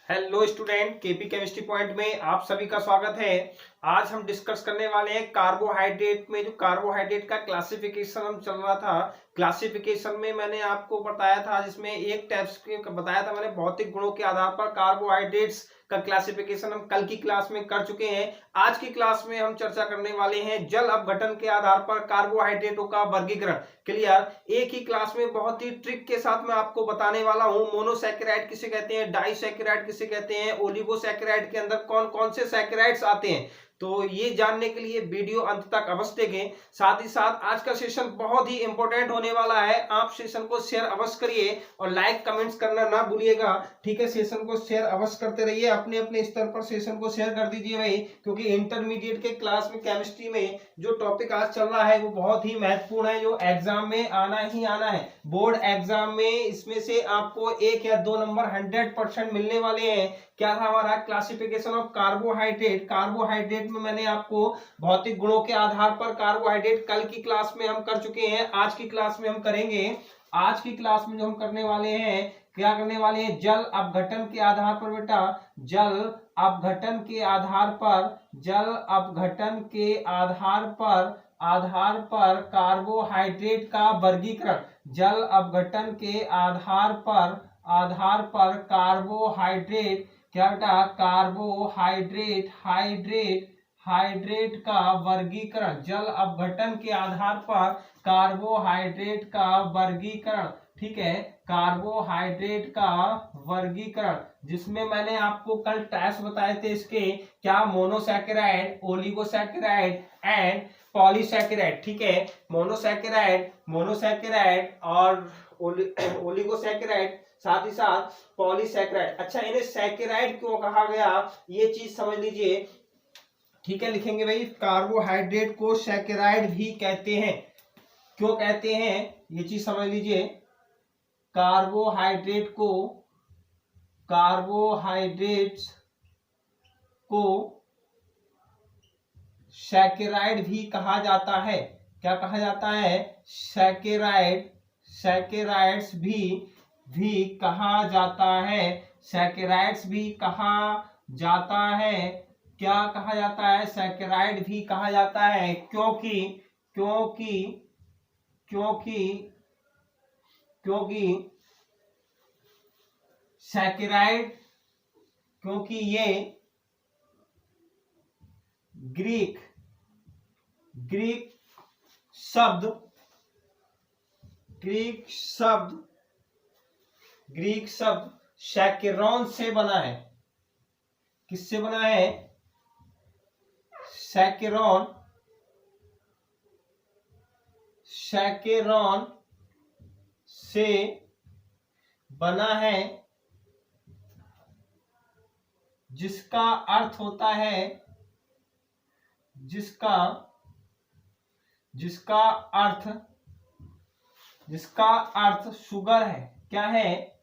Hello student, KP chemistry point में आप सभी का स्वागत है। आज हम डिस्कस करने वाले हैं कार्बोहाइड्रेट में जो कार्बोहाइड्रेट का क्लासिफिकेशन हम चल रहा था। क्लासिफिकेशन में मैंने आपको बताया था, जिसमें एक टाइप्स के बताया था मैंने भौतिक गुणों के आधार पर कार्बोहाइड्रेट्स का क्लासिफिकेशन हम कल की क्लास में कर चुके हैं। आज की क्लास में हम चर्चा करने वाले हैं जल अपघटन के आधार पर कार्बोहाइड्रेटों का वर्गीकरण। क्लियर। एक ही क्लास में बहुत ही ट्रिक के साथ मैं आपको बताने वाला हूं। मोनोसैकेराइड किसे कहते हैं, डाइसैकेराइड किसे कहते हैं, ओलिगोसैकेराइड के अंदर कौन कौन से सैकेराइड्स आते हैं, तो ये जानने के लिए वीडियो अंत तक अवश्य देखें। साथ ही साथ आज का सेशन बहुत ही इंपॉर्टेंट होने वाला है। आप सेशन को शेयर अवश्य करिए और लाइक कमेंट्स करना ना भूलिएगा। ठीक है, सेशन को शेयर अवश्य करते रहिए, अपने अपने स्तर पर सेशन को शेयर कर दीजिए भाई, क्योंकि इंटरमीडिएट के क्लास में केमिस्ट्री में जो टॉपिक आज चल रहा है वो बहुत ही महत्वपूर्ण है, जो एग्जाम में आना ही आना है। बोर्ड एग्जाम में इसमें से आपको 1 या 2 नंबर 100% मिलने वाले हैं। क्या था हमारा क्लासिफिकेशन ऑफ कार्बोहाइड्रेट। कार्बोहाइड्रेट में मैंने आपको भौतिक गुणों के आधार पर कार्बोहाइड्रेट कल की क्लास में हम कर चुके हैं। आज की क्लास में हम करेंगे। आज की क्लास में जो हम करने वाले हैं, क्या करने वाले हैं, जल अपघटन के आधार पर बेटा, जल अपघटन के आधार पर, जल अपघटन के आधार पर कार्बोहाइड्रेट का वर्गीकरण। जल अपघटन के आधार पर कार्बोहाइड्रेट, क्या बेटा, कार्बोहाइड्रेट हाइड्रेट का वर्गीकरण। जल अपघटन के आधार पर कार्बोहाइड्रेट का वर्गीकरण। ठीक है, कार्बोहाइड्रेट का वर्गीकरण, जिसमें मैंने आपको कल टाइप्स बताए थे इसके, क्या, मोनोसैकेराइड, ओलिगोसैकेराइड एंड पॉलीसैकेराइड। ठीक है, मोनोसैकेराइड और ओलिगोसैकेराइड, साथ ही साथ पॉलीसैकेराइड। अच्छा, इन्हें सैकेराइड क्यों कहा गया, ये चीज समझ लीजिए। ठीक है, लिखेंगे भाई, कार्बोहाइड्रेट को सैकेराइड भी कहते हैं। क्यों कहते हैं, ये चीज समझ लीजिए। कार्बोहाइड्रेट को सैकेराइड भी कहा जाता है। क्या कहा जाता है, सैकेराइड्स भी कहा जाता है। सैकेराइड्स भी कहा जाता है। क्या कहा जाता है, सैकेराइड भी कहा जाता है, क्योंकि सैकेराइड, क्योंकि ये ग्रीक शब्द सैकेरॉन से बना है। किससे बना है, सैकेरॉन से बना है, जिसका अर्थ होता है, जिसका अर्थ शुगर है। क्या है,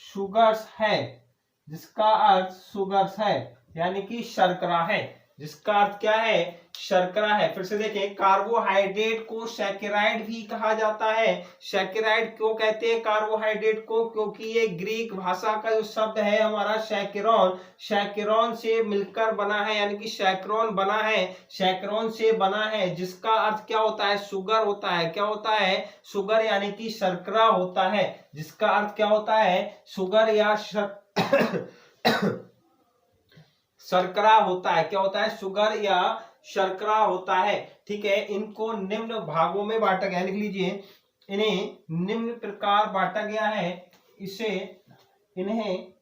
शुगर्स है, जिसका अर्थ शुगर्स है, यानी कि शर्करा है। जिसका अर्थ क्या है, शर्करा है। फिर से देखें, कार्बोहाइड्रेट को सैकेराइड भी कहा जाता है। सैकेराइड क्यों कहते हैं कार्बोहाइड्रेट को, क्योंकि ये ग्रीक भाषा का जो शब्द है हमारा सैकेरॉन से मिलकर बना है, यानी कि सैकेरॉन बना है, सैकेरॉन से बना है, जिसका अर्थ क्या होता है, शुगर होता है। क्या होता है, शुगर, यानी कि शर्करा होता है। जिसका अर्थ क्या होता है, शुगर या शर्करा होता है। क्या होता है, शुगर या शर्करा होता है। ठीक है, इनको निम्न भागों में बांटा गया, लिख लीजिए, इन्हें निम्न प्रकार बांटा गया है। इन्हें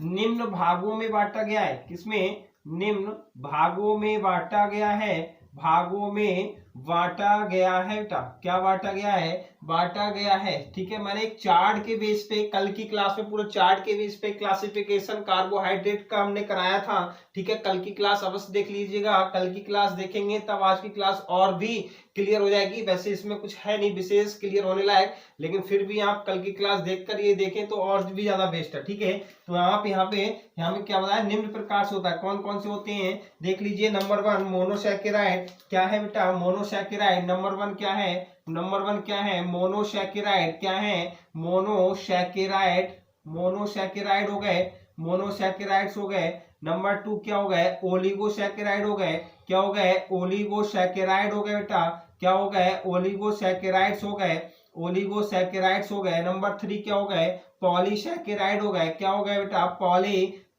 निम्न भागों में बांटा गया है। किसमें, निम्न भागों में बांटा गया है। बेटा, क्या बांटा गया है, ठीक है। मैंने एक चार्ट के बेस पे कल की क्लास में पूरे चार्ट के बेस पे क्लासिफिकेशन कार्बोहाइड्रेट का हमने कराया था। ठीक है, कल की क्लास अवश्य देख लीजिएगा। कल की क्लास देखेंगे तब आज की क्लास और भी क्लियर हो जाएगी। वैसे इसमें कुछ है नहीं विशेष क्लियर होने लायक, लेकिन फिर भी आप कल की क्लास देखकर ये देखें तो और भी ज्यादा बेस्ट है। ठीक है, तो आप यहाँ पे क्या बताया, निम्न प्रकार से होता है। कौन कौन से होते हैं, देख लीजिए। Number 1 monosaccharide. क्या है बेटा, मोनोसैकेराइड। नंबर 1 क्या है, मोनोसैकेराइड। क्या है, मोनोसैकेराइड मोनोसैकेराइड हो गए, मोनोसैकेराइड्स हो गए। नंबर 2 क्या हो गए, ओलिगोसैकेराइड हो गए। क्या हो गए, ओलिगोसैकेराइड हो गए बेटा। क्या हो गए, ओलिगोसैकेराइड्स हो गए, ओलिगोसैकेराइड्स हो गए। नंबर 3 क्या हो गए, पॉलीसैकेराइड हो गए। क्या हो गए बेटा,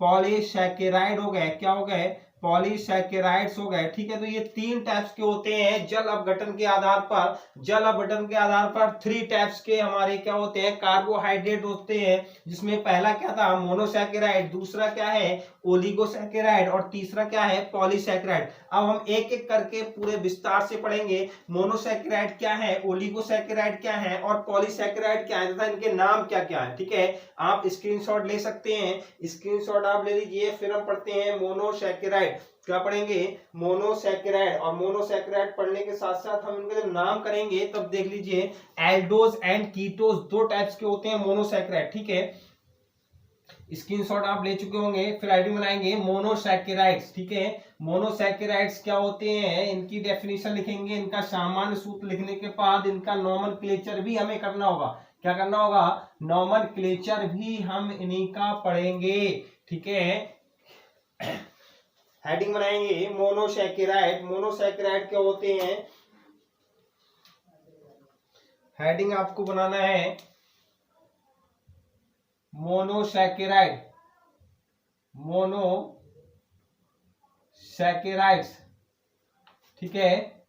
पॉलीसैकेराइड हो गए। क्या हो गए, पॉलीसैकेराइड्स हो गए। ठीक है, तो ये 3 टाइप्स के होते हैं जल अपघटन के आधार पर। जल अपघटन के आधार पर 3 टाइप्स के हमारे क्या होते हैं, कार्बोहाइड्रेट होते हैं, जिसमें पहला क्या था, मोनोसैकेराइड, दूसरा क्या है, ओलिगोसैकेराइड, और तीसरा क्या है, पॉलीसैकेराइड। अब हम एक एक करके पूरे विस्तार से पढ़ेंगे। मोनोसैकेराइड क्या है, ओलिगोसैकेराइड क्या है, और पॉलीसैकेराइड क्या है, तथा इनके नाम क्या क्या है। ठीक है, आप स्क्रीनशॉट ले सकते हैं, स्क्रीनशॉट आप ले लीजिए। फिर हम पढ़ते हैं मोनोसैकेराइड। क्या पढ़ेंगे, मोनोसैकेराइड। और मोनोसैकेराइड पढ़ने के साथ साथ हम इनके जब नाम करेंगे तब देख लीजिए, एल्डोज एंड कीटोज 2 टाइप्स के होते हैं मोनोसैकेराइड। ठीक है, स्क्रीनशॉट आप ले चुके होंगे। फिर आईडी बनाएंगे मोनोसैकेराइड्स। ठीक है, मोनोसैकेराइड्स क्या होते हैं, इनकी डेफिनेशन लिखेंगे, इनका सामान्य सूत्र लिखने के बाद इनका नॉमेनक्लेचर भी हमें करना होगा। क्या करना होगा, नॉमेनक्लेचर भी हम इन्हीं का पढ़ेंगे। ठीक है, हेडिंग बनाएंगे मोनोसैकेराइड। मोनोसैकेराइड क्या होते हैं, हेडिंग आपको बनाना है मोनोसैकेराइड, मोनोसैकेराइड्स। ठीक है,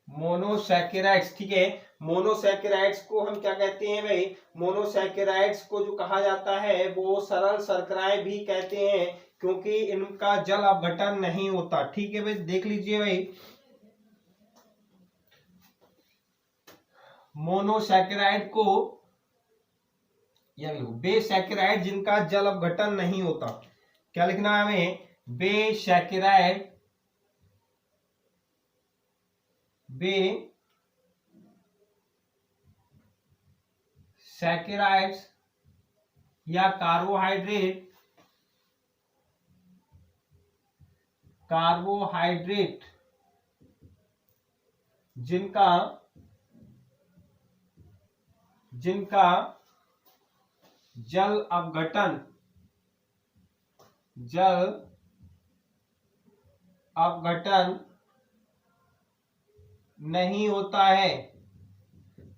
मोनोसैकेराइड्स। ठीक है, मोनोसैकेराइड्स को हम क्या कहते हैं भाई, मोनोसैकेराइड्स को जो कहा जाता है वो सरल शर्कराएं भी कहते हैं, क्योंकि इनका जल अपघटन नहीं होता। ठीक है भाई, देख लीजिए भाई, मोनोसैकेराइड को बेसैकेराइड जिनका जल अपघटन नहीं होता। क्या लिखना है हमें, बेसैकेराइड, बेसैकेराइड्स या कार्बोहाइड्रेट, कार्बोहाइड्रेट जिनका जिनका जल अपघटन नहीं होता है,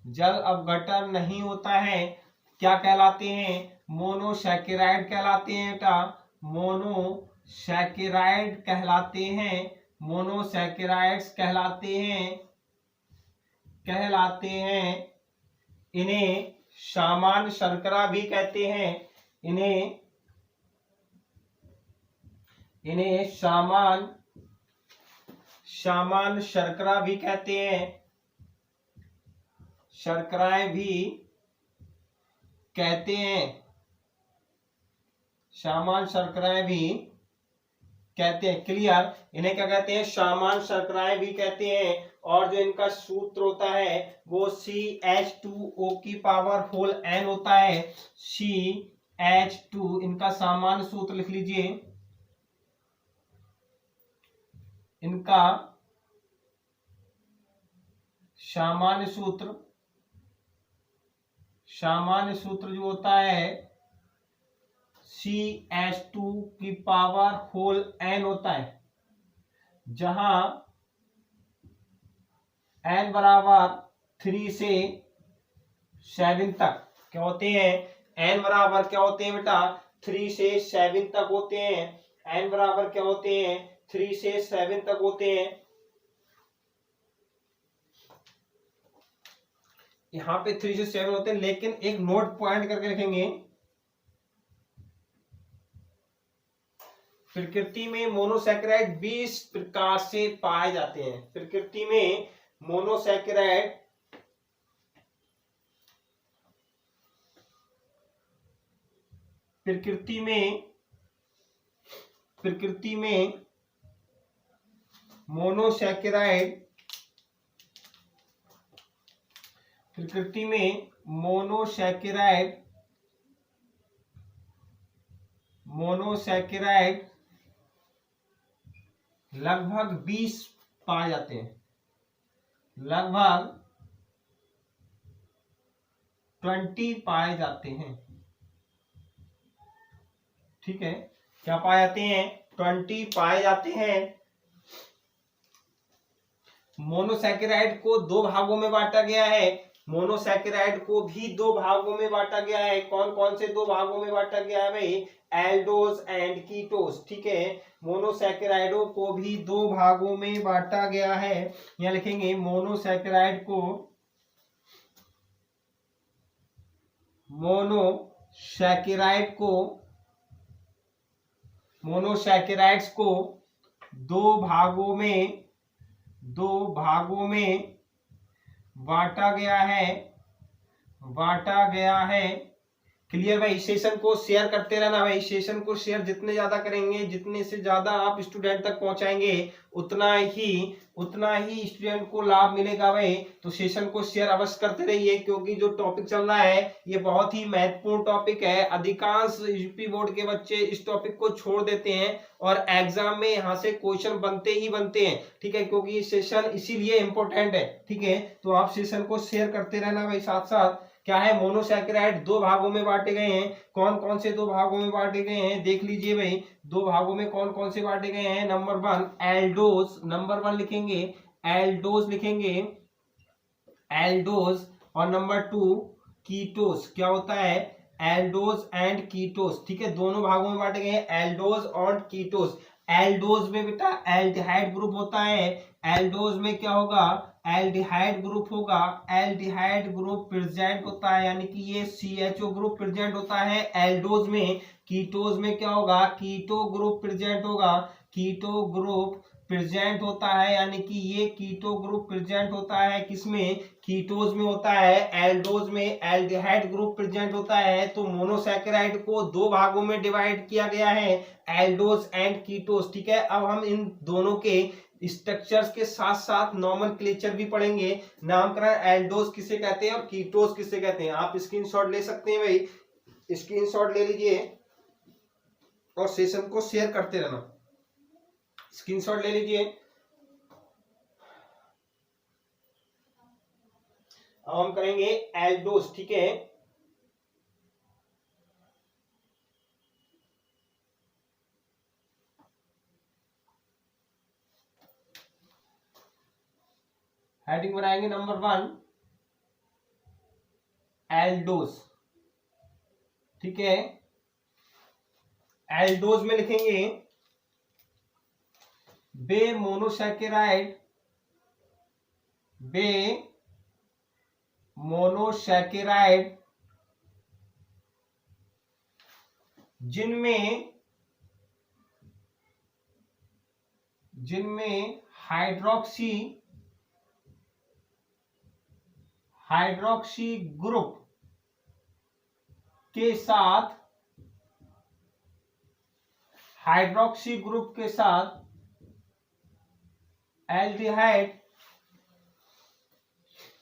जल अपघटन नहीं होता है, क्या कहलाते हैं, मोनोसैकेराइड कहलाते हैं बेटा, मोनोसैकेराइड कहलाते हैं, मोनोसैकेराइड्स कहलाते हैं। इन्हें सामान्य शर्करा भी कहते हैं, इन्हें सामान्य शर्करा भी कहते हैं, शर्कराएं भी कहते हैं, सामान्य शर्कराएं भी कहते हैं। क्लियर, इन्हें क्या कहते हैं, सामान्य शर्कराएं भी कहते हैं। और जो इनका सूत्र होता है वो CH2O की पावर होल n होता है। CH2 इनका सामान्य सूत्र लिख लीजिए, इनका सामान्य सूत्र जो होता है CH2 की पावर होल n होता है, जहां n बराबर 3 से 7 तक क्या होते हैं, n बराबर क्या होते हैं बेटा, 3 से 7 तक होते हैं। n बराबर क्या होते हैं, 3 से 7 तक होते हैं। यहाँ पे 3 से 7 होते हैं, लेकिन एक नोट पॉइंट करके लिखेंगे, प्रकृति में मोनोसैकेराइड 20 प्रकार से पाए जाते हैं। प्रकृति में मोनोसैकेराइड प्रकृति में मोनोसैकेराइड लगभग 20 पाए जाते हैं, लगभग 20 पाए जाते हैं। ठीक है, क्या पाए जाते हैं, 20 पाए जाते हैं। मोनोसैकेराइड को दो भागों में बांटा गया है, मोनोसैकेराइड को भी दो भागों में बांटा गया है। कौन कौन से दो भागों में बांटा गया है भाई, एल्डोज एंड कीटोज। ठीक है, मोनोसैकेराइडों को भी दो भागों में बांटा गया है। यहां लिखेंगे मोनोसैकेराइड को, मोनोसैकेराइड को, मोनोसैकेराइड्स को दो भागों में बांटा गया है। क्लियर भाई, सेशन को शेयर करते रहना भाई, सेशन को शेयर जितने ज्यादा करेंगे, जितने से ज्यादा आप स्टूडेंट तक पहुंचाएंगे, उतना ही स्टूडेंट को लाभ मिलेगा भाई। तो सेशन को शेयर अवश्य करते रहिए, क्योंकि जो टॉपिक चल रहा है ये बहुत ही महत्वपूर्ण टॉपिक है। अधिकांश यूपी बोर्ड के बच्चे इस टॉपिक को छोड़ देते हैं और एग्जाम में यहाँ से क्वेश्चन बनते ही बनते हैं। ठीक है, क्योंकि ये सेशन इसीलिए इंपॉर्टेंट है। ठीक है, तो आप सेशन को शेयर करते रहना भाई। साथ साथ क्या है, मोनोसैकेराइड दो भागों में बांटे गए हैं। कौन कौन से दो भागों में बांटे गए हैं देख लीजिए भाई। दो भागों में कौन कौन से बांटे गए हैं, नंबर 1 एल्डोज, नंबर 1 लिखेंगे एल्डोज, एल्डोज, और नंबर 2 कीटोज। क्या होता है, एल्डोज एंड कीटोज। ठीक है, दोनों भागों में बांटे गए हैं, एल्डोज और कीटोज। एल्डोज में बेटा एल्डिहाइड ग्रुप होता है, एल्डोज में क्या होगा, एल्डिहाइड ग्रुप होगा, एल्डिहाइड ग्रुप प्रेजेंट होता है, यानी कि ये CHO ग्रुप प्रेजेंट होता है एल्डोज में। कीटोज में क्या होगा, कीटो ग्रुप प्रेजेंट होगा, कीटो ग्रुप प्रेजेंट होता है, यानी कि ये कीटो ग्रुप प्रेजेंट होता है किसमें, कीटोज में होता है। एल्डोज में एल्डिहाइड ग्रुप प्रेजेंट होता है। तो मोनोसैकेराइड को दो भागों में डिवाइड किया गया है, एल्डोज एंड कीटोज। ठीक है, अब हम इन दोनों के स्ट्रक्चर्स के साथ साथ नॉमेनक्लेचर भी पढ़ेंगे। नामकरण एल्डोज किसे कहते हैं और कीटोज किसे कहते हैं। आप स्क्रीनशॉट ले सकते हैं भाई, स्क्रीनशॉट ले लीजिए और सेशन को शेयर करते रहना। स्क्रीनशॉट ले लीजिए। अब हम करेंगे एल्डोज। ठीक है, हेडिंग बनाएंगे नंबर 1 एल्डोज। ठीक है, एल्डोज में लिखेंगे बे मोनोसैकेराइड, बे मोनोसैकेराइड जिनमें हाइड्रोक्सी ग्रुप के साथ एल्डिहाइड,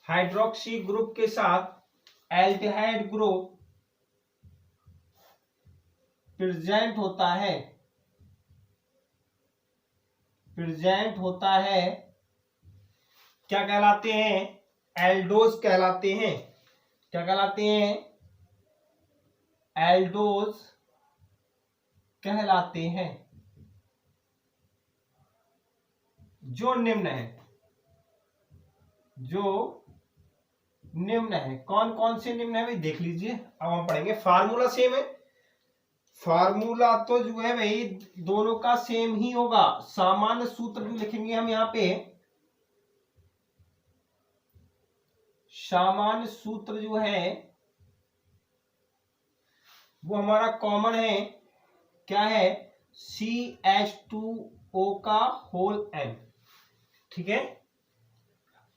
हाइड्रोक्सी ग्रुप के साथ एल्डिहाइड ग्रुप प्रेजेंट होता है, क्या कहलाते हैं, एल्डोज कहलाते हैं। क्या कहलाते हैं, एल्डोज कहलाते हैं। जो निम्न है, कौन कौन से निम्न है भाई देख लीजिए। अब हम पढ़ेंगे, फार्मूला सेम है, फार्मूला तो जो है भाई दोनों का सेम ही होगा। सामान्य सूत्र भी लिखेंगे हम यहाँ पे, सामान्य सूत्र जो है वो हमारा कॉमन है। क्या है, CH2O का होल N। ठीक है,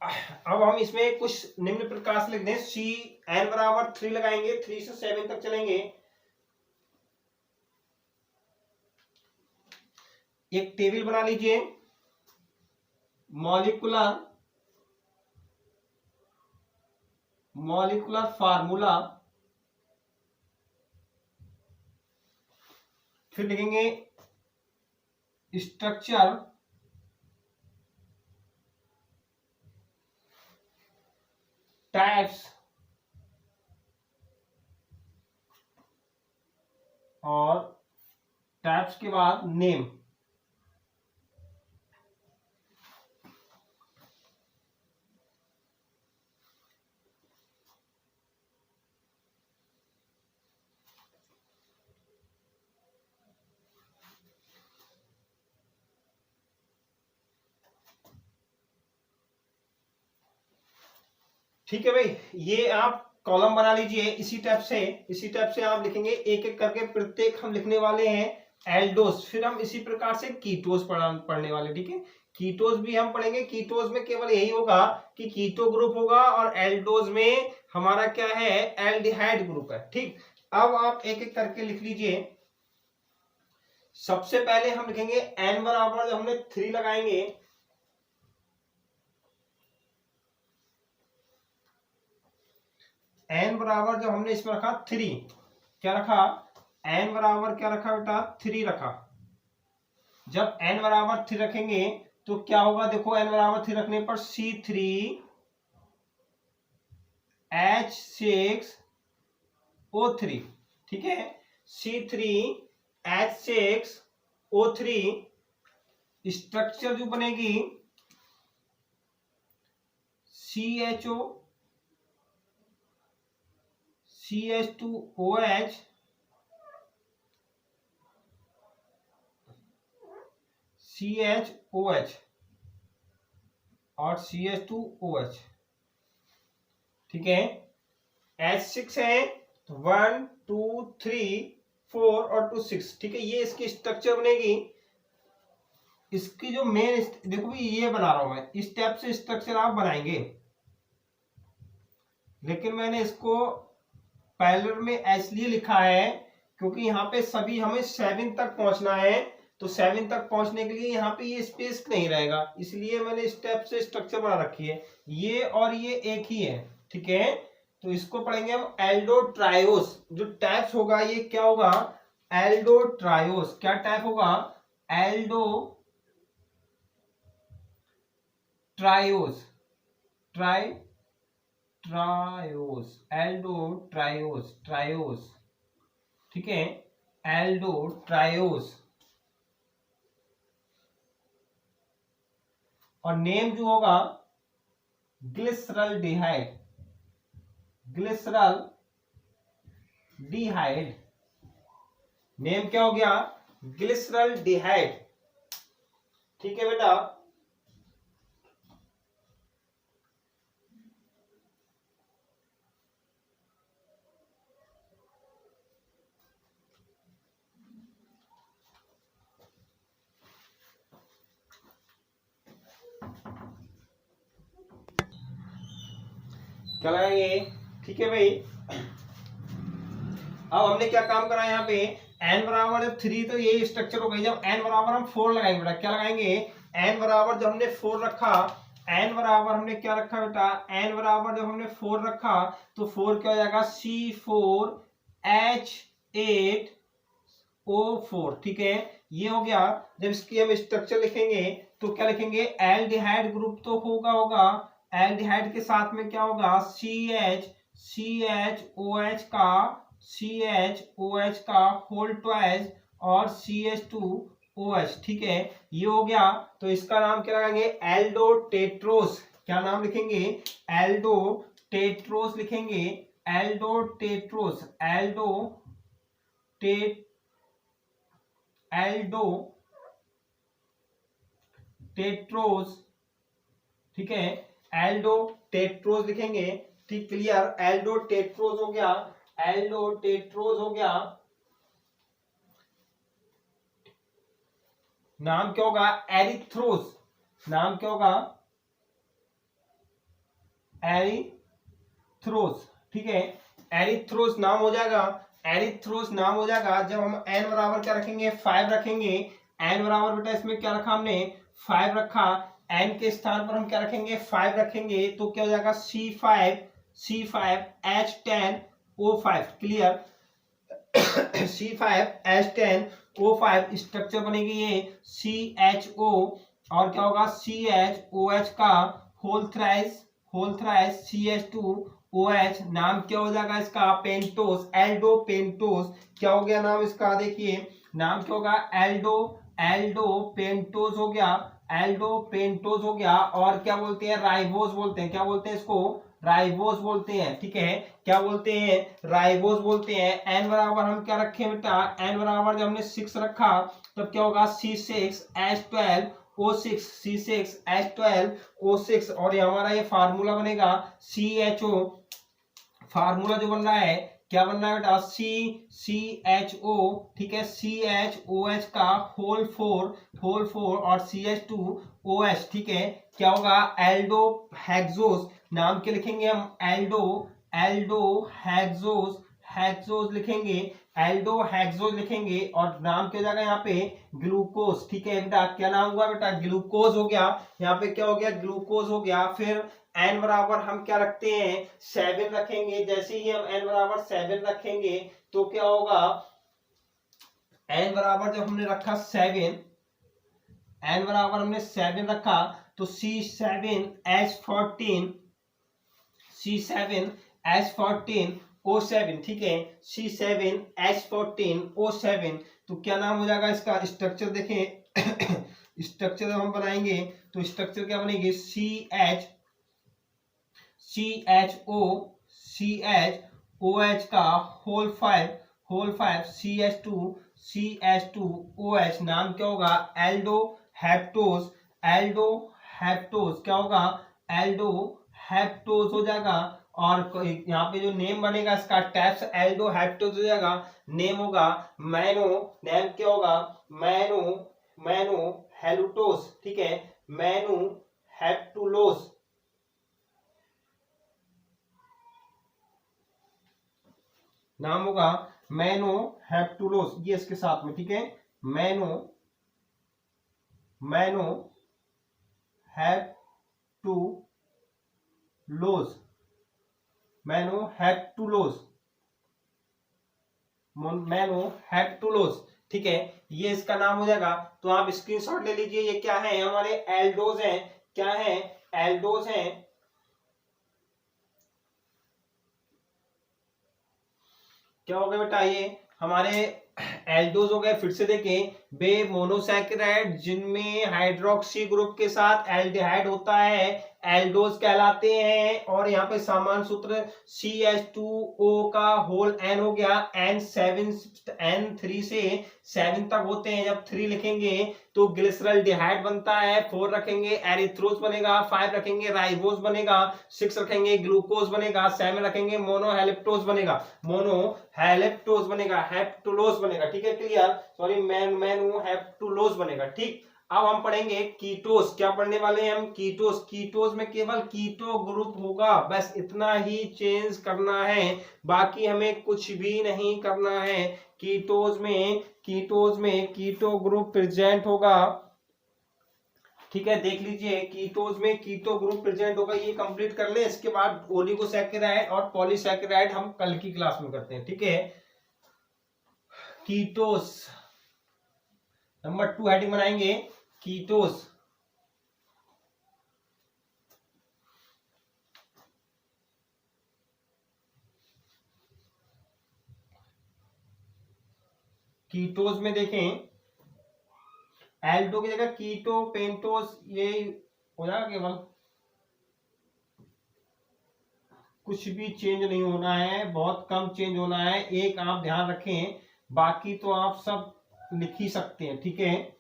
अब हम इसमें कुछ निम्न प्रकार से लिख दें। CN बराबर 3 लगाएंगे, 3 से 7 तक चलेंगे। एक टेबल बना लीजिए, मॉलिक्यूलर फार्मूला, फिर लिखेंगे स्ट्रक्चर, टाइप्स और टाइप्स के बाद नेम। ठीक है भाई, ये आप कॉलम बना लीजिए इसी टाइप से आप लिखेंगे एक एक करके, प्रत्येक हम लिखने वाले हैं एल्डोस, फिर हम इसी प्रकार से कीटोस पढ़ने वाले। ठीक है, कीटोस भी हम पढ़ेंगे। कीटोस में केवल यही होगा कि कीटो ग्रुप होगा और एल्डोस में हमारा क्या है, एल्डिहाइड ग्रुप है। ठीक, अब आप एक एक करके लिख लीजिए। सबसे पहले हम लिखेंगे n बराबर, जब हमने 3 लगाएंगे, n बराबर जब हमने इसमें रखा 3, क्या रखा, n बराबर क्या रखा बेटा, 3 रखा। जब n बराबर 3 रखेंगे तो क्या होगा, देखो n बराबर 3 रखने पर C3H6O3। ठीक है, C3H6O3 स्ट्रक्चर जो बनेगी CHO CH2OH CHOH और CH2OH। ठीक है, H6 है तो 1 2 3 4 और 2 6। ठीक है, ये इसकी स्ट्रक्चर बनेगी। इसकी जो मेन, देखो भी ये बना रहा हूं मैं, इस टाइप से स्ट्रक्चर आप बनाएंगे, लेकिन मैंने इसको पैरेलल में इसलिए लिखा है क्योंकि यहाँ पे सभी हमें 7 तक पहुंचना है, तो 7 तक पहुंचने के लिए यहाँ पे ये स्पेस नहीं रहेगा, इसलिए मैंने इस टाइप से स्ट्रक्चर बना रखी है। ये और ये एक ही है। ठीक है, तो इसको पढ़ेंगे हम एल्डोट्रायोस। जो टाइप्स होगा ये क्या होगा, एल्डोट्रायोस। क्या टाइप होगा, एल्डोट्रायोस, ट्रायोस। ठीक है, एल्डोट्रायोस। और नेम जो होगा ग्लिसरल्डिहाइड, नेम क्या हो गया, ग्लिसरल्डिहाइड। ठीक है बेटा, क्या लगाएंगे। ठीक है भाई, अब हमने क्या काम करा यहाँ पे, n बराबर जब 3 तो ये स्ट्रक्चर हो गई। जब n बराबर हम 4 लगाएंगे बेटा, क्या लगाएंगे, n बराबर जब हमने 4 रखा, n बराबर हमने क्या रखा बेटा, n बराबर जब हमने 4 रखा तो 4 क्या हो जाएगा, C4H8O4। ठीक है, ये हो गया। जब इसकी हम स्ट्रक्चर लिखेंगे तो क्या लिखेंगे, एल्डिहाइड ग्रुप तो होगा, एल्डिहाइड के साथ में क्या होगा, CHOH का होल ट्वाइस और CH2OH। ठीक है, ये हो गया। तो इसका नाम क्या लगाएंगे, एल्डोटेट्रोस। क्या नाम लिखेंगे, एल्डोटेट्रोस लिखेंगे, एल्डोटेट्रोस, एल्डोटेट्रोस। ठीक है, एल्डोटेट्रोस लिखेंगे। ठीक, क्लियर, एल्डोटेट्रोस हो गया, एल्डोटेट्रोस हो गया। नाम क्या होगा, एरिथ्रोस। नाम क्या होगा, एरिथ्रोस। ठीक है, एरिथ्रोस नाम हो जाएगा, एरिथ्रोस नाम हो जाएगा। जब हम n बराबर क्या रखेंगे, 5 रखेंगे। n बराबर बेटा इसमें क्या रखा हमने, 5 रखा। n के स्थान पर हम क्या रखेंगे, 5 रखेंगे, तो क्या हो जाएगा, C5H10O5। क्लियर, C5H10O5 स्ट्रक्चर बनेगी ये CHO, और क्या होगा, CHOH का होल थ्राइस CH2OH। नाम क्या हो जाएगा इसका, पेंटोस, एल्डोपेंटोस। क्या हो गया नाम इसका, देखिए नाम क्या होगा, एल्डो एल्डो पेंटोज हो गया, एल्डो पेंटोज हो गया। और क्या बोलते हैं, राइबोज बोलते हैं, क्या बोलते हैं इसको, राइबोज बोलते हैं, ठीक है, क्या बोलते हैं, राइबोज बोलते हैं। एन बराबर हम क्या रखे बेटा, एन बराबर जब हमने 6 रखा तब क्या होगा, C6H12O6, C6H12O6। और ये हमारा ये फार्मूला बनेगा CHO, फार्मूला जो बन रहा है क्या बन रहा है बेटा, CHO, ठीक है, CHOH का होल फोर और CH2OH, ठीक है, क्या होगा, एल्डो हेक्सोस। नाम के लिखेंगे हम, एल्डो एल्डो हेक्सोस लिखेंगे, एल्डो हेक्सोस लिखेंगे। और नाम क्या हो जाएगा यहाँ पे, ग्लूकोज, ठीक है बेटा, क्या नाम हुआ बेटा, ग्लूकोज हो गया। यहाँ पे क्या हो गया, ग्लूकोज हो गया। फिर एन बराबर हम क्या रखते हैं, 7 रखेंगे। जैसे ही हम एन बराबर 7 रखेंगे तो क्या होगा, एन बराबर जब हमने रखा 7, एन बराबर हमने 7 रखा तो C7H14O7, ठीक है, C7H14O7। तो क्या नाम हो जाएगा इसका, स्ट्रक्चर देखें स्ट्रक्चर जब हम बनाएंगे तो स्ट्रक्चर क्या बनेगी, CHOH का होल फाइव CH2OH। नाम क्या होगा, एल्डो हेप्टोज क्या होगा, एल्डो हेप्टोज हो जाएगा। और यहाँ पे जो नेम बनेगा इसका, टैप्स एल्डो हेप्टोज हो जाएगा। नेम होगा मैनो, नेम क्या होगा, मैनो हेलुटोस, ठीक है, मैनो हेप्टुलोस। नाम होगा मैनो हेप्टुलोस, ये इसके साथ में, ठीक है, मैनो हेप्टुलोस, मैनो हेप्टुलोस, ठीक है, ये इसका नाम हो जाएगा। तो आप स्क्रीनशॉट ले लीजिए। ये क्या है, हमारे एल्डोज हैं, क्या है, एल्डोज हैं। क्या हो गया बेटा, ये हमारे एल्डोज हो गए। फिर से देखें, वे मोनोसैकेराइड जिनमें हाइड्रोक्सी ग्रुप के साथ एल्डिहाइड होता है, एल्डोज कहलाते हैं। और यहाँ पे समान सूत्र CH2O का होल N हो गया, N3 से 7 तक होते हैं। जब 3 लिखेंगे तो ग्लिसरल डिहाइड बनता है, 4 रखेंगे एरिथ्रोज बनेगा, 5 रखेंगे राइबोज बनेगा, 6 रखेंगे ग्लूकोज बनेगा, 7 रखेंगे मोनोहेलिप्टोज बनेगा, मोनोहेलिप्टोज बनेगा, हेप्टुलोज बनेगा, ठीक है, क्लियर, सॉरी मैनो हेप्टुलोज बनेगा, ठीक। अब हम पढ़ेंगे कीटोस। क्या पढ़ने वाले हैं हम, कीटोस। कीटोस में केवल कीटो ग्रुप होगा, बस इतना ही चेंज करना है, बाकी हमें कुछ भी नहीं करना है। कीटोस में कीटो ग्रुप प्रेजेंट होगा, ठीक है, देख लीजिए, कीटोस में कीटो ग्रुप प्रेजेंट होगा। ये कंप्लीट कर ले, इसके बाद ओलिगोसैकेराइड और पॉलीसैकेराइड हम कल की क्लास में करते हैं, ठीक है। कीटोस नंबर 2 हेडिंग बनाएंगे, कीटोस। कीटोस में देखें, एल्डो की जगह कीटो पेंटोस, ये हो जाएगा केवल, कुछ भी चेंज नहीं होना है, बहुत कम चेंज होना है। एक आप ध्यान रखें, बाकी तो आप सब लिख ही सकते हैं, ठीक है।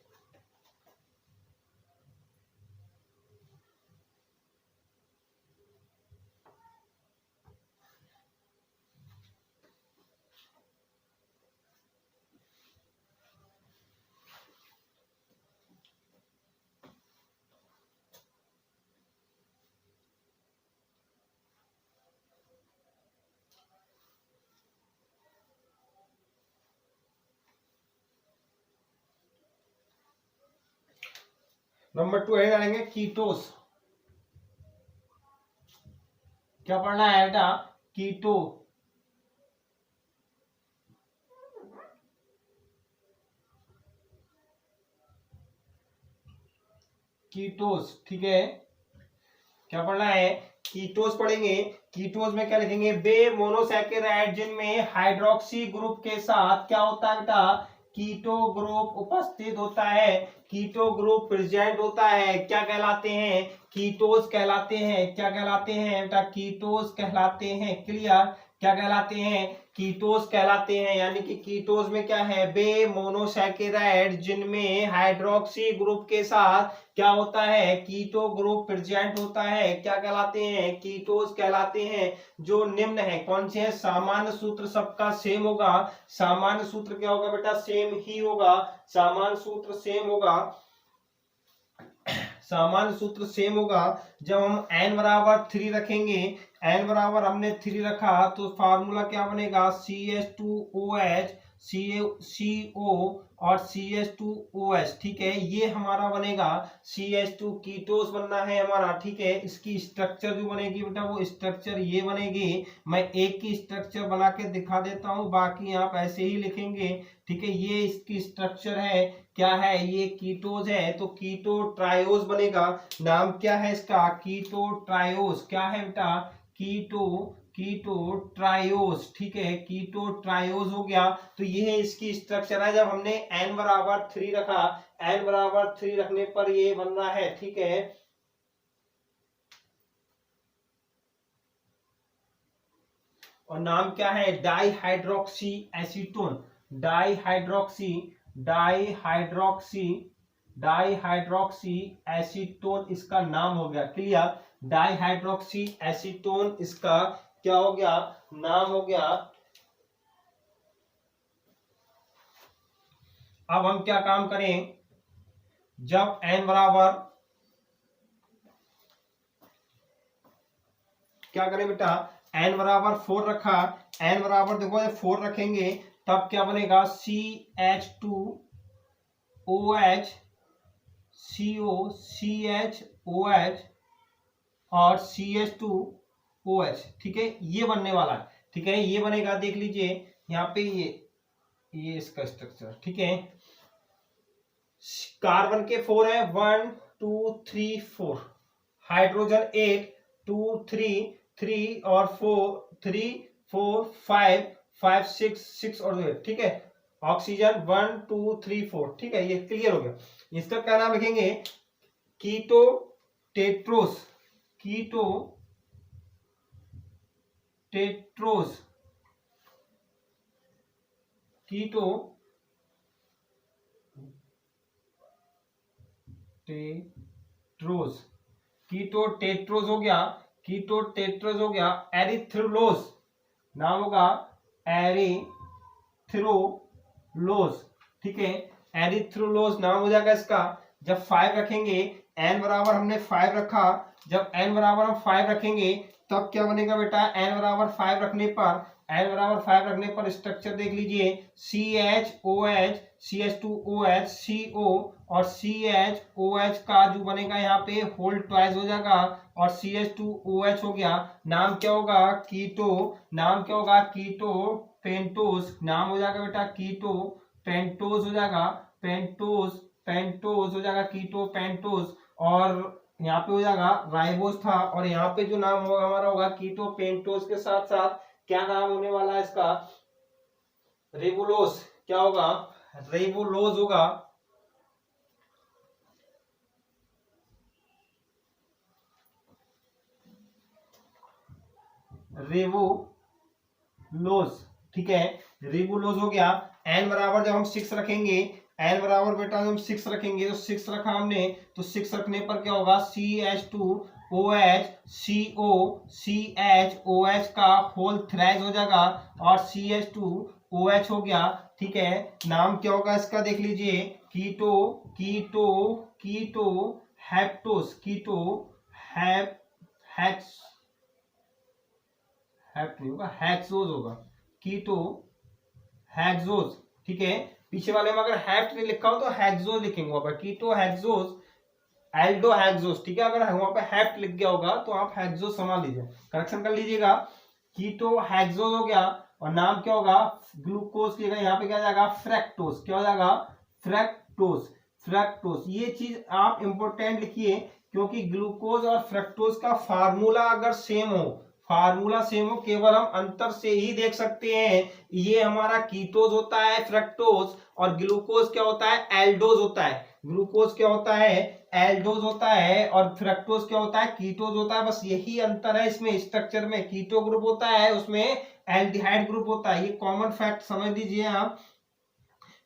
नंबर 2 है आएंगे कीटोस। क्या पढ़ना है बेटा, कीटो, कीटोस, ठीक है। क्या पढ़ना है, कीटोस पढ़ेंगे। कीटोस में क्या लिखेंगे, वे मोनोसैकेराइड जिनमें हाइड्रोक्सी ग्रुप के साथ क्या होता है बेटा, कीटो ग्रुप उपस्थित होता है, कीटो ग्रुप प्रेजेंट होता है, क्या कहलाते हैं? कीटोज कहलाते हैं। क्या कहलाते हैं बेटा? कीटोज कहलाते हैं। क्लियर? क्या कहलाते हैं? कीटोज कहलाते हैं। यानी कि कीटोज में क्या है? वे मोनोसैकेराइड जिनमें हाइड्रोक्सी ग्रुप के साथ क्या होता है? कीटो ग्रुप प्रेजेंट होता है। क्या कहलाते हैं? कीटोज कहलाते हैं। जो निम्न है कौन से हैं? सामान्य सूत्र सबका सेम होगा। सामान्य सूत्र क्या होगा बेटा? सेम ही होगा। सामान्य सूत्र सेम होगा। सामान्य सूत्र सेम होगा। जब हम n बराबर 3 रखेंगे, n बराबर हमने 3 रखा तो फार्मूला क्या बनेगा? CH2OH, CO और CH2OH। ठीक है, ये हमारा बनेगा CH2 कीटोस बनना है हमारा। ठीक है, इसकी स्ट्रक्चर जो बनेगी बेटा वो स्ट्रक्चर ये बनेगी। मैं एक की स्ट्रक्चर बना के दिखा देता हूँ, बाकी आप ऐसे ही लिखेंगे। ठीक है, ये इसकी स्ट्रक्चर है। क्या है? ये कीटोज है तो कीटो ट्रायोज बनेगा। नाम क्या है इसका? कीटो ट्रायोज। क्या है बेटा? कीटो ट्रायोज। ठीक है, कीटो ट्रायोज हो गया। तो ये है इसकी स्ट्रक्चर है। जब हमने n बराबर 3 रखा, n बराबर 3 रखने पर ये बन रहा है। ठीक है, और नाम क्या है? Dihydroxy acetone. डाईहाइड्रोक्सी एसीटोन इसका नाम हो गया। क्लियर? डाईहाइड्रोक्सी एसीटोन इसका क्या हो गया? नाम हो गया। अब हम क्या काम करें? जब n बराबर क्या करें बेटा? n बराबर 4 रखा, n बराबर देखो 4 रखेंगे तब क्या बनेगा? CH2OH, CO, CHOH और CH2OH। ठीक है, ये बनने वाला है। ठीक है, ये बनेगा। देख लीजिए यहाँ पे ये इसका स्ट्रक्चर। ठीक है, कार्बन के 4 है, 1 2 3 4। हाइड्रोजन 8 2 3 3 और 4 3 4 5 5 6 और 8। ठीक है, ऑक्सीजन 1 2 3 4। ठीक है, ये क्लियर हो गया। इसका क्या नाम लिखेंगे? कीटो टेट्रोस। कीटो टेट्रोस। कीटो टेट्रोस। कीटो टेट्रोस हो गया। कीटो टेट्रोस हो गया। एरिथ्रोलोस नाम होगा, एरिथ्रोलोस। ठीक है, एरिथ्रोलोस नाम हो जाएगा इसका। जब 5 रखेंगे, n बराबर हमने 5 रखा, जब n बराबर हम 5 रखेंगे तब क्या बनेगा बेटा? n बराबर 5 रखने पर स्ट्रक्चर देख लीजिए। CHOH, CH2OH, CO और CHOH का जो बनेगा यहाँ पे होल ट्वाइस हो जाएगा और CH2OH हो गया। नाम क्या होगा? कीटो। नाम क्या होगा? कीटो पेंटोस। नाम हो जाएगा बेटा कीटो पेंटोस हो जाएगा। पेंटोस हो जाएगा, कीटो पेंटोस। और यहाँ पे हो जाएगा राइबोस था, और यहाँ पे जो नाम होगा हमारा होगा कीटो पेंटोस के साथ साथ क्या नाम होने वाला है इसका? रेबुलोस। क्या होगा? रेबुलोस होगा। रेबुलोस। ठीक है, रेबुलोस हो गया। n बराबर जब हम 6 रखेंगे, n बराबर बेटा जब हम 6 रखेंगे तो 6 रखा हमने तो 6 रखने पर क्या होगा? CH2OH, CO, CHOH का होल थ्राइस हो जाएगा और CH2OH हो गया। ठीक है, नाम क्या होगा इसका? देख लीजिए, कीटो कीटो कीटो हेप्टोस। कीटो हेक्स नहीं होगा, हेक्सोस होगा। कीटो हेक्सोस। ठीक है, पीछे वाले में अगर हेप्ट नहीं लिखा हो तो हेक्सोस लिखेंगे वहां पर। कीटो हेक्सोस, एल्डो हेक्सोस। ठीक है, अगर वहां पे हेप्ट लिख गया होगा तो आप हेक्सोस संभाल लीजिए, करेक्शन कर लीजिएगा। कीटो हेक्सोस हो गया। और नाम क्या होगा? ग्लूकोज की जगह यहाँ पे क्या जाएगा? फ्रैक्टोस। क्या हो जाएगा? फ्रैक्टोस। ये चीज आप इंपोर्टेंट लिखिए, क्योंकि ग्लूकोज और फ्रक्टोज का फार्मूला अगर सेम हो, फार्मूला सेम हो, केवल हम अंतर से ही देख सकते हैं। ये हमारा कीटोज होता है फ्रक्टोज, और ग्लूकोज क्या होता है, एल्डोज होता है। ग्लूकोज क्या होता है, एल्डोज होता है, और फ्रक्टोज क्या होता है, कीटोज होता है। बस यही अंतर है इसमें स्ट्रक्चर में, कीटो ग्रुप होता है, उसमें एल्डिहाइड ग्रुप होता है। ये कॉमन फैक्ट समझ लीजिए आप।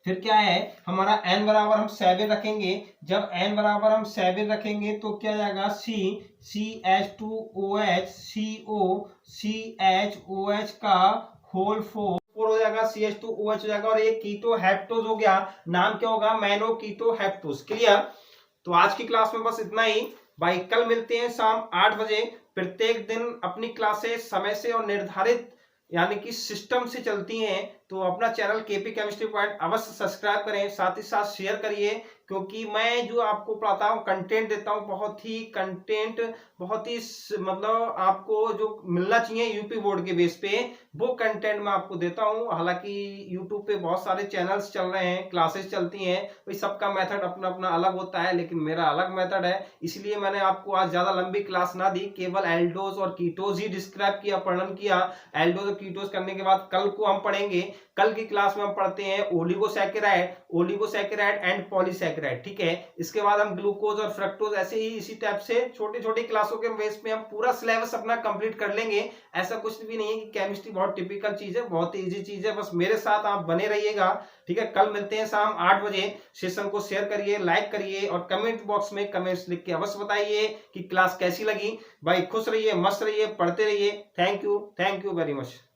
फिर क्या है हमारा n बराबर हम 7 रखेंगे। जब n बराबर हम 7 रखेंगे तो क्या जाएगा, CH2OH COCHOH का होल 4 हो जाएगा, CH2OH हो जाएगा, और ये कीटो हेप्टोज हो गया। नाम क्या होगा, मैनो कीटो हेप्टोज। क्लियर। तो आज की क्लास में बस इतना ही भाई। कल मिलते हैं शाम 8 बजे। प्रत्येक दिन अपनी क्लासेस समय से और निर्धारित यानी कि सिस्टम से चलती हैं। तो अपना चैनल केपी केमिस्ट्री पॉइंट अवश्य सब्सक्राइब करें, साथ ही साथ शेयर करिए, क्योंकि मैं जो आपको पढ़ाता हूँ, कंटेंट देता हूँ, बहुत ही कंटेंट, बहुत ही मतलब आपको जो मिलना चाहिए यूपी बोर्ड के बेस पे, वो कंटेंट मैं आपको देता हूँ। हालांकि यूट्यूब पे बहुत सारे चैनल्स चल रहे हैं, क्लासेस चलती हैं, भाई सबका मेथड अपना अपना अलग होता है, लेकिन मेरा अलग मेथड है। इसलिए मैंने आपको आज ज्यादा लंबी क्लास ना दी, केवल एल्डोज और कीटोज ही डिस्क्राइब किया, वर्णन किया। एल्डोज और कीटोज करने के बाद कल को हम पढ़ेंगे, कल की क्लास में हम पढ़ते हैं ओलिगोसैकेराइड एंड पॉलीसैकेराइड। ठीक है। इसके बाद हम ग्लूकोज और फ्रक्टोज, ऐसे ही इसी टाइप से छोटी छोटी क्लासों के बेस पे हम पूरा सिलेबस अपना कंप्लीट कर लेंगे। ऐसा कुछ भी नहीं है कि केमिस्ट्री बहुत टिपिकल चीज है, बहुत ही इजी चीज है। बस मेरे साथ आप बने रहिएगा। ठीक है। कल मिलते हैं शाम 8 बजे। सेशन को शेयर करिए, लाइक करिए, और कमेंट बॉक्स में कमेंट्स लिख के अवश्य बताइए कि क्लास कैसी लगी। भाई खुश रहिए, मस्त रहिए, पढ़ते रहिए। Thank you very much.